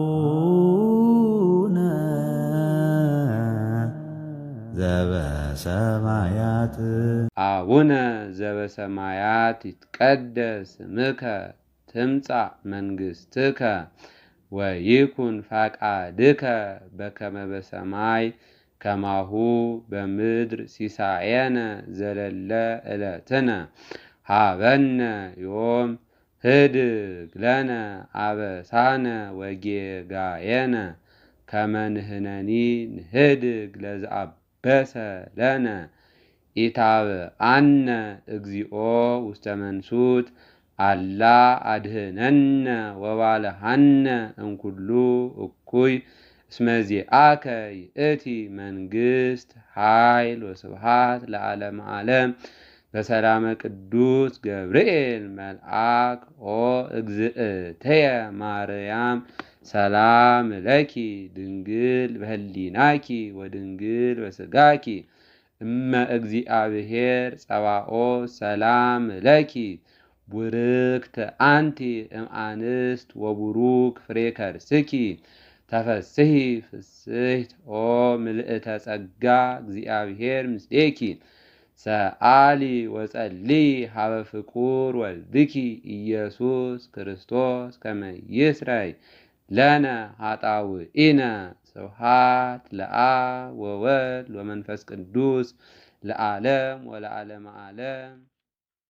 አቡነ ዘበሰማያት አቡነ ዘበሰማያት ይትቀደስ ስምከ ትምጻእ መንግሥትከ ወይኩን ፈቃድከ በከመ በሰማይ ከማሁ በምድር ሲሳየነ ዘለለ ዕለትነ ሀበነ ዮም ህድግ ለነ አበሳነ ወጌጋየነ ከመ ንሕነኒ ንህድግ ለዘአበሰ ለነ ኢታብአነ እግዚኦ ውስተ መንሱት አላ አድኅነነ ወባልሐነ እምኩሉ እኩይ እስመ ዚአከ ይእቲ መንግሥት ኃይል ወስብሐት ለዓለመ ዓለም። በሰላመ ቅዱስ ገብርኤል መልአክ ኦ እግዝእትየ ማርያም ሰላም ለኪ ድንግል በህሊናኪ ወድንግል በስጋኪ እመ እግዚአብሔር ጸባኦት ሰላም ለኪ ቡርክት አንቲ እምአንስት ወቡሩክ ፍሬ ከርስኪ ተፈስሒ ፍስሕት ኦ ምልእተ ጸጋ እግዚአብሔር ምስሌኪ ሰአሊ ወጸሊ ሀበ ፍቁር ወልድኪ ኢየሱስ ክርስቶስ ከመ ይስረይ ለነ ኃጣውኢነ። ስብሐት ለአብ ወወልድ ወመንፈስ ቅዱስ ለዓለም ወለዓለመ ዓለም።